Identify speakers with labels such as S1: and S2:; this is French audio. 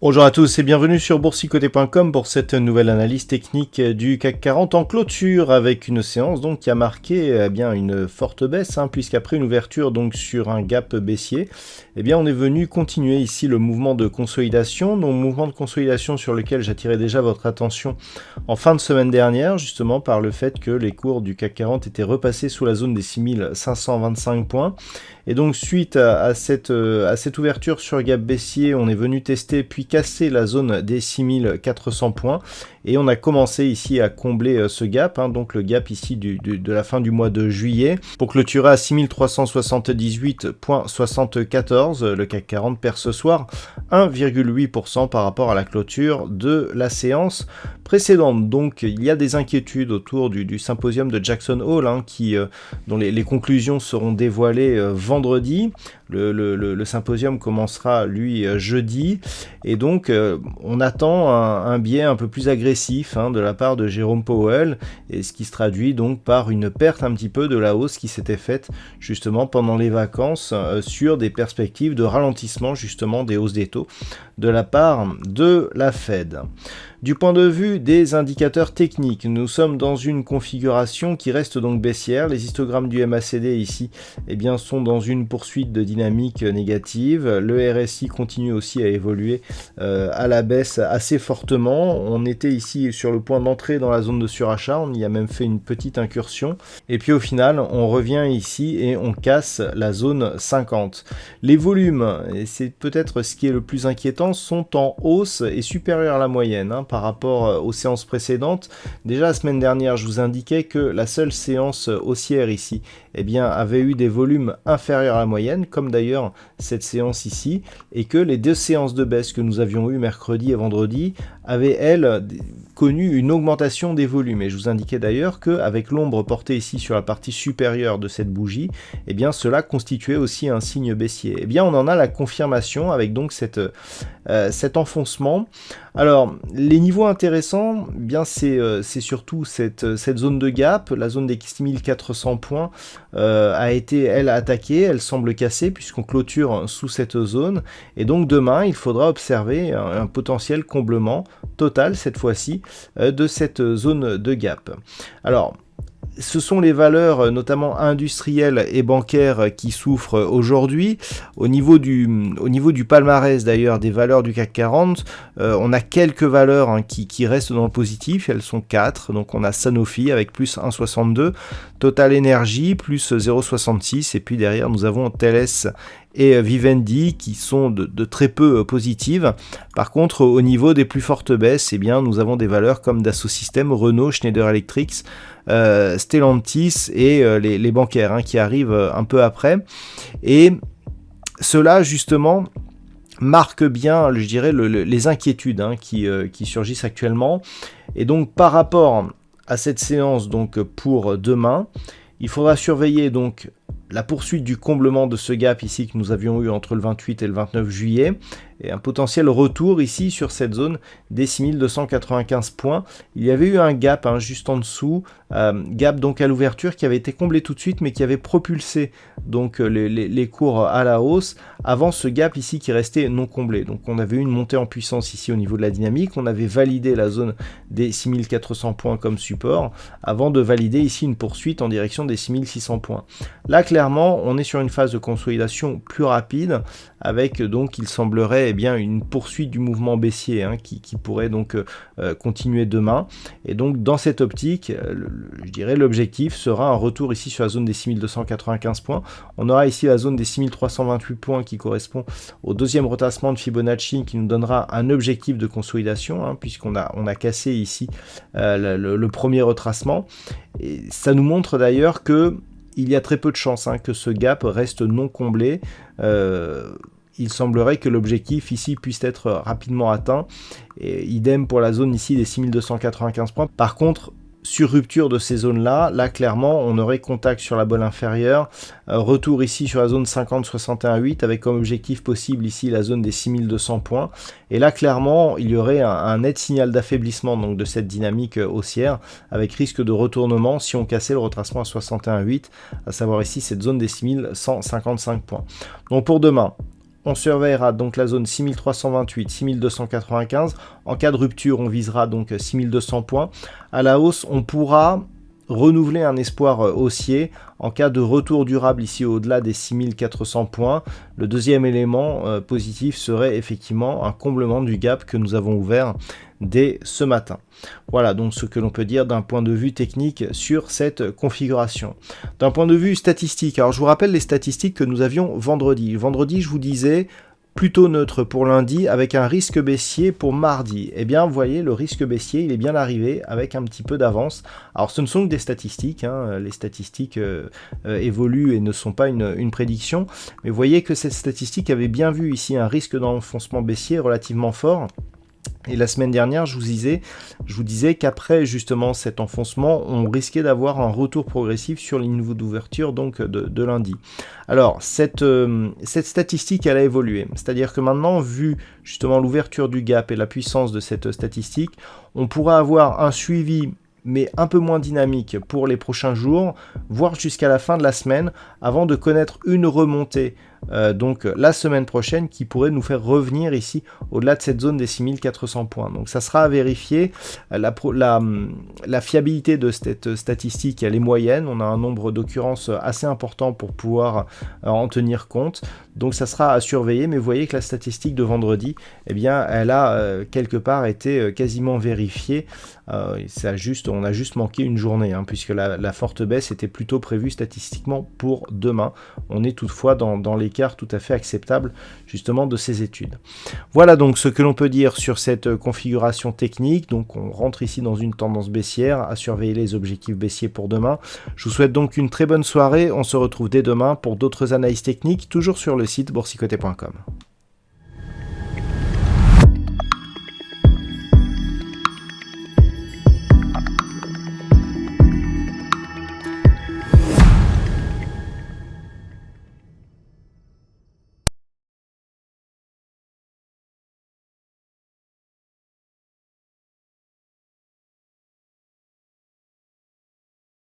S1: Bonjour à tous et bienvenue sur boursicoté.com pour cette nouvelle analyse technique du CAC 40 en clôture avec une séance donc qui a marqué bien une forte baisse puisqu'après une ouverture donc sur un gap baissier, on est venu continuer ici le mouvement de consolidation, donc mouvement de consolidation sur lequel j'attirais déjà votre attention en fin de semaine dernière justement par le fait que les cours du CAC 40 étaient repassés sous la zone des 6525 points. Et donc suite à cette ouverture sur gap baissier, on est venu tester puis casser la zone des 6400 points et on a commencé ici à combler ce gap, donc le gap ici de la fin du mois de juillet pour clôturer à 6378,74. Le CAC 40 perd ce soir 1,8% par rapport à la clôture de la séance précédente. Donc il y a des inquiétudes autour du symposium de Jackson Hole dont les conclusions seront dévoilées vendredi. Le symposium commencera lui jeudi et donc on attend un biais un peu plus agressif de la part de Jérôme Powell, et ce qui se traduit donc par une perte un petit peu de la hausse qui s'était faite justement pendant les vacances sur des perspectives de ralentissement justement des hausses des taux de la part de la Fed. Du point de vue des indicateurs techniques, nous sommes dans une configuration qui reste donc baissière. Les histogrammes du MACD ici sont dans une poursuite de dynamique négative. Le RSI continue aussi à évoluer à la baisse assez fortement. On était ici sur le point d'entrer dans la zone de surachat, on y a même fait une petite incursion. Et puis au final, on revient ici et on casse la zone 50. Les volumes, et c'est peut-être ce qui est le plus inquiétant, sont en hausse et supérieurs à la moyenne par rapport aux séances précédentes. Déjà la semaine dernière, je vous indiquais que la seule séance haussière ici avait eu des volumes inférieurs à la moyenne, comme d'ailleurs cette séance ici, et que les deux séances de baisse que nous avions eues mercredi et vendredi avaient, elles, connu une augmentation des volumes. Et je vous indiquais d'ailleurs qu'avec l'ombre portée ici sur la partie supérieure de cette bougie, cela constituait aussi un signe baissier. On en a la confirmation avec donc cet enfoncement. Alors, les niveaux intéressants, c'est surtout cette zone de gap, la zone des 6400 points a été, elle, attaquée, elle semble cassée puisqu'on clôture sous cette zone. Et donc demain, il faudra observer un potentiel comblement total, cette fois-ci, de cette zone de gap. Alors, ce sont les valeurs notamment industrielles et bancaires qui souffrent aujourd'hui. Au niveau du palmarès d'ailleurs des valeurs du CAC 40, on a quelques valeurs qui restent dans le positif, elles sont 4. Donc on a Sanofi avec plus 1,62, Total Energy plus 0,66 et puis derrière nous avons Thales et Vivendi qui sont de très peu positives. Par contre, au niveau des plus fortes baisses, nous avons des valeurs comme Dassault Systèmes, Renault, Schneider Electric, Stellantis et les bancaires qui arrivent un peu après. Et cela justement marque bien, je dirais, les inquiétudes qui surgissent actuellement. Et donc par rapport à cette séance donc pour demain, il faudra surveiller donc la poursuite du comblement de ce gap ici que nous avions eu entre le 28 et le 29 juillet et un potentiel retour ici sur cette zone des 6295 points. Il y avait eu un gap juste en dessous, gap donc à l'ouverture qui avait été comblé tout de suite mais qui avait propulsé donc les cours à la hausse avant ce gap ici qui restait non comblé. Donc on avait eu une montée en puissance ici au niveau de la dynamique, on avait validé la zone des 6400 points comme support avant de valider ici une poursuite en direction des 6600 points. Là clairement on est sur une phase de consolidation plus rapide avec donc il semblerait une poursuite du mouvement baissier qui pourrait donc continuer demain. Et donc dans cette optique, je dirais l'objectif sera un retour ici sur la zone des 6295 points. On aura ici la zone des 6328 points qui correspond au deuxième retracement de Fibonacci qui nous donnera un objectif de consolidation puisqu'on a cassé ici le premier retracement. Et ça nous montre d'ailleurs que il y a très peu de chances que ce gap reste non comblé. Il semblerait que l'objectif ici puisse être rapidement atteint. Et idem pour la zone ici des 6295 points. Par contre, sur rupture de ces zones-là, là clairement on aurait contact sur la bolle inférieure, retour ici sur la zone 50-61-8 avec comme objectif possible ici la zone des 6200 points. Et là clairement il y aurait un net signal d'affaiblissement donc de cette dynamique haussière avec risque de retournement si on cassait le retracement à 61,8, à savoir ici cette zone des 6155 points. Donc pour demain, on surveillera donc la zone 6328, 6295. En cas de rupture, on visera donc 6200 points. À la hausse, on pourra renouveler un espoir haussier en cas de retour durable ici au-delà des 6400 points. Le deuxième élément positif serait effectivement un comblement du gap que nous avons ouvert dès ce matin. Voilà donc ce que l'on peut dire d'un point de vue technique sur cette configuration. D'un point de vue statistique, alors je vous rappelle les statistiques que nous avions vendredi. Vendredi, je vous disais plutôt neutre pour lundi avec un risque baissier pour mardi. Eh bien, vous voyez, le risque baissier, il est bien arrivé avec un petit peu d'avance. Alors, ce ne sont que des statistiques. Hein. Les statistiques évoluent et ne sont pas une prédiction. Mais vous voyez que cette statistique avait bien vu ici un risque d'enfoncement baissier relativement fort. Et la semaine dernière, je vous disais qu'après justement cet enfoncement, on risquait d'avoir un retour progressif sur les niveaux d'ouverture donc de lundi. Alors, cette statistique, elle a évolué. C'est-à-dire que maintenant, vu justement l'ouverture du gap et la puissance de cette statistique, on pourra avoir un suivi mais un peu moins dynamique pour les prochains jours, voire jusqu'à la fin de la semaine, avant de connaître une remontée donc la semaine prochaine qui pourrait nous faire revenir ici au-delà de cette zone des 6400 points. Donc ça sera à vérifier. La fiabilité de cette statistique, elle est moyenne. On a un nombre d'occurrences assez important pour pouvoir en tenir compte. Donc ça sera à surveiller. Mais vous voyez que la statistique de vendredi, eh bien, elle a quelque part été quasiment vérifiée. On a juste manqué une journée, hein, puisque la forte baisse était plutôt prévue statistiquement pour demain. On est toutefois dans l'écart tout à fait acceptable justement de ces études. Voilà donc ce que l'on peut dire sur cette configuration technique. Donc on rentre ici dans une tendance baissière, à surveiller les objectifs baissiers pour demain. Je vous souhaite donc une très bonne soirée. On se retrouve dès demain pour d'autres analyses techniques, toujours sur le site boursicoté.com.